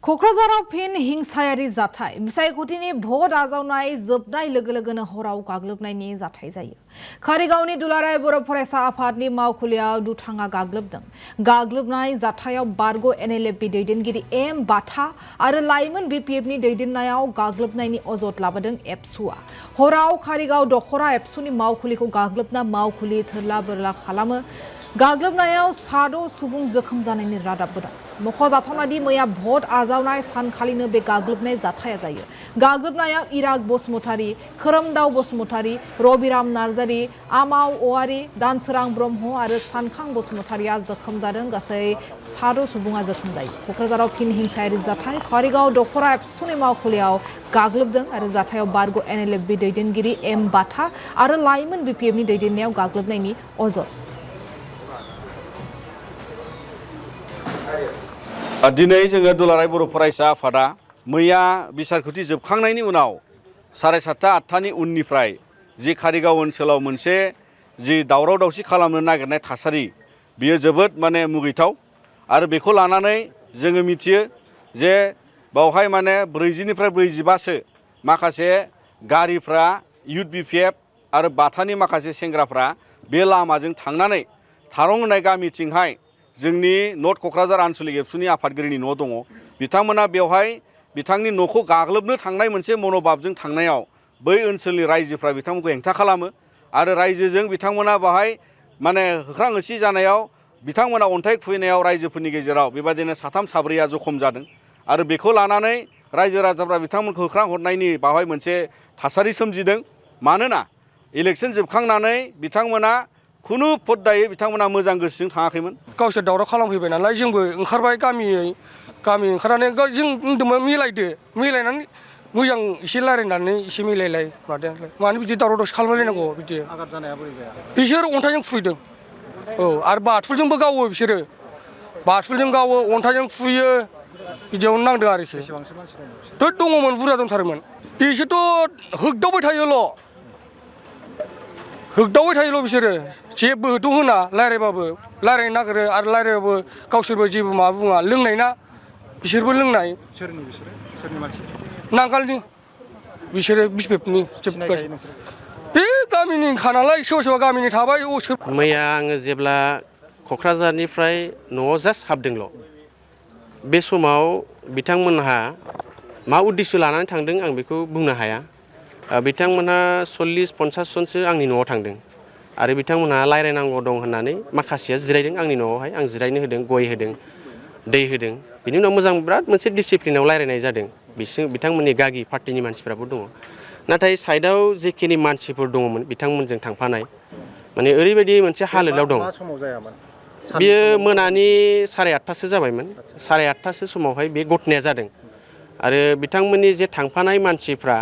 क'क्राझाराव फिन हिंसायारि जाथाय बिसायख'थिनि भट आजावनाय जोबनाय लोगो लोगोनो हराव गाग्लोबनायनि जाथाय जायो। कारिगावनि दुलाराय बर' फरायसा आफादनि मावखुलियाव दुथाङा गाग्लोबदों। गाग्लोबनाय जाथायाव बारग' एनएलएफबि दैदेनगिरि एम बाथा आरो लाइमोन बिपिएफनि दैदेननायाव गाग्लोबनायनि अजद लाबोदों एबसुआ। हराव कारिगाव दख'रा एबसुनि मावखुलिखौ गाग्लोबना मावखुलि थोरला बोरला खालामो। गाग्लोबनायाव 6 सुबुं जोखोम जानायनि रादाबबो दं। मख'जाथावनादि मैया भट आजावनाय सानखालिनो बे गाग्लोबनाय जाथाया जायो। गाग्लोबनायाव इराग बसुमतारी, खोरोमदाव बसुमतारी, रबिराम नार्जारी, आमाव औवारी, दानसोरां ब्रह्म आरो सानखां बसुमतारीया जोखोम जादों। गासै 6 सुबुङा जोखोम जायो। क'क्राझाराव फिन हिंसायारि जाथाय कारिगाव दख'रा एबसुनि मावखुलियाव गाग्लोबदों आरो जाथायाव बारग' एनएलएफबि दैदेनगिरि एम बाथा आरो लाइमोन बिपिएफनि दैदेननायाव गाग्लोबनायनि अजद। दिनै जोङो दुलाराय बर' फरायसा आफादा मैया बिसायख'थि जोबखांनायनि उनाव 7:30 8टानि उननिफ्राय जि कारिगाव ओनसोलाव मोनसे जि दावराव दावसि खालामनो नागिरनाय थासारि बियो जोबोद मुगैथाव आरो बेखौ लानानै जोङो मिथियो जे बावहाय 40निफ्राय 45सो माखासे गारिफ्रा इउथ बिपिएफ आरो बाथानि माखासे सेंग्राफ्रा बे लामाजों थांनानै थारं होननाय गामिथिंहाय जोंनि नर्थ क'क्राझार आन्चलिक एबसुनि आफादगिरिनि न' दङ। बिथांमोना बेवहाय बिथांनि न'खौ गाग्लोबनो थांनाय मोनसे मन'भाबजों थांनायाव बै ओनसोलनि रायजोफ्रा बिथांमोनखौ हेंथा खालामो आरो रायजोजों बिथांमोना बाहाय होख्रां होसि जानायाव बिथांमोना अन्थाइ खुबैनायाव रायजोफोरनि गेजेराव बेबायदिनो 3 4 जखम जादों आरो बेखौ लानानै रायजो राजाफ्रा बिथांमोनखौ होख्रां हरनायनि बावहाय मोनसे थासारि सोमजिदों। मानोना इलेक्सन जोबखांनानै बिथांमोना खुनु फद्दायै बिथांमोना मोजां गोसोजों थाङाखैमोन। गावसोर दावराव खालामफैबाय नालाय जोंबो ओंखारबाय गामि ओंखारनानै जों बुंदोंमोन मिलायनानै मोजां एसे रायलायनानै एसे मिलायलाय मानो बिदि दावराव दावसि खालामलायनांगौ बिदि। आघात जानाया बोरै जाया? बिसोर अन्थाइजों खुबैदों। आरो बाथुलजोंबो गावो बिसोरो। बाथुलजों गावो, अन्थाइजों खुबैयो बिदियावनो नांदों आरोखि। बेसेबांसो मानसि दङ? दङमोन, बुरजा दंथारोमोन। बिसोरथ' होगदावबाय थायोल' बिसोरो जेबो होथ' होना रायलायबाबो रायलायनो नागिरो आरो रायलायबाबो गावसोरबो जेबो माबा बुङा। लोंनाय ना बिसोरबो लोंनाय। सोरनि बिसोरो? सोरनि मानसि? नांगालनि बिसोरो बिपिएफनि बे गामिनिखा नालाय सोरबा गामिनि थाबाय। मैया आङो जेब्ला क'क्राझारनिफ्राय न'आव जास्ट हाबदोंल' बे समाव बिथांमोनहा मा उद्देश्य लानानै थांदों आं बेखौ बुंनो हाया। बिथांमोनहा 40-50 जनसो आंनि न'आव थांदों आरो बिथांमोनहा रायलायनांगौ दं होननानै माखासेया जिरायदों आंनि न'आवहाय। आं जिरायनो होदों, गय होदों, दै होदों। बिनि उनाव मोजां बिराद मोनसे डिसिप्लिनाव रायलायनाय जादों। बिथांमोननि गागि पार्टिनि मानसिफ्राबो दङ। नाथाय साइडआव जेखिनि मानसिफोर दङमोन बिथांमोनजों थांफानाय ओरैबायदि मोनसे हालोदाव दं। मा समाव जायामोन? बियो मोनानि 8:30सो जाबायमोन। 8:30सो समावहाय बे घटनाया जादों आरो बिथांमोननि जे थांफानाय मानसिफ्रा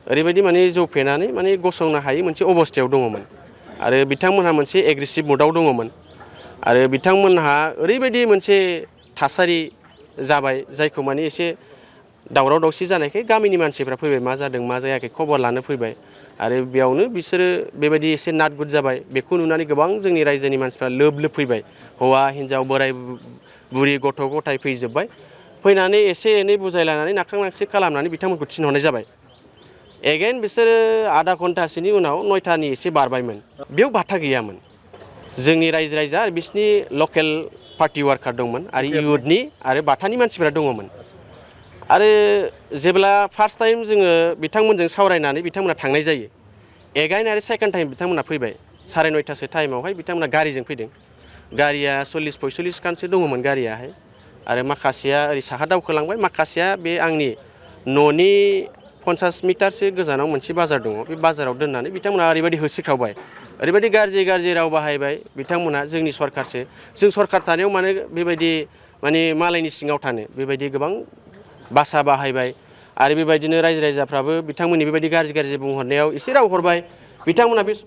ओरैबायदि जौ फेनानै गसंनो हायै मोनसे अबस्थायाव दङमोन आरो बिथांमोनहा मोनसे एग्रेसिभ मुडआव दङमोन आरो बिथांमोनहा ओरैबायदि मोनसे थासारि जाबाय जायखौ एसे दावराव दावसि जानायखाय गामिनि मानसिफ्रा फैबाय, मा जादों मा जायाखै खबर लानो फैबाय आरो बेयावनो बिसोरो बेबायदि एसे नाद-गुद जाबाय। बेखौ नुनानै गोबां जोंनि रायजोनि मानसिफ्रा लोब फैबाय। हौवा हिन्जाव, बोराय बुरि, गथ' गथाय फैजोब्बाय। फैनानै एसे एनै बुजायलायनानै नाख्रां नासि खालामनानै बिथांमोनखौ थिनहरनाय जाबाय। एगेन बिसोरो आधा घन्टासोनि उनाव 9टानि एसे बारबायमोन। बेयाव बाथा गैयामोन। जोंनि रायजो आरो बिसिनि लकेल पार्टि वार्कार दंमोन आरो इउथनि आरो बाथानि मानसिफ्रा दङमोन। आरो जेब्ला फार्स्ट टाइम जोङो बिथांमोनजों सावरायनानै बिथांमोना थांनाय जायो, एगेन आरो सेकेन्ड टाइम बिथांमोना फैबाय। 9:30सो टाइमावहाय बिथांमोना गारिजों फैदों। गारिया 40-45 खानसो दङमोन गारियाहाय आरो माखासेया ओरै साहा दावखोलांबाय, माखासेया बे आंनि न'नि 50 मिटारसो गोजानाव मोनसे बाजार दङ। बे बाजाराव दोननानै बिथांमोना ओरैबायदि होसिख्रावबाय, ओरैबायदि गाज्रि राव बाहायबाय बिथांमोना। जोंनि सरकारसो, जों सरकार थानायाव मानो बेबायदि मालायनि सिङाव थानो, बेबायदि गोबां भाषा बाहायबाय आरो बेबायदिनो रायजो राजाफ्राबो बिथांमोननि बेबायदि गाज्रि बुंहरनायाव एसे राव हरबाय। बिथांमोना बे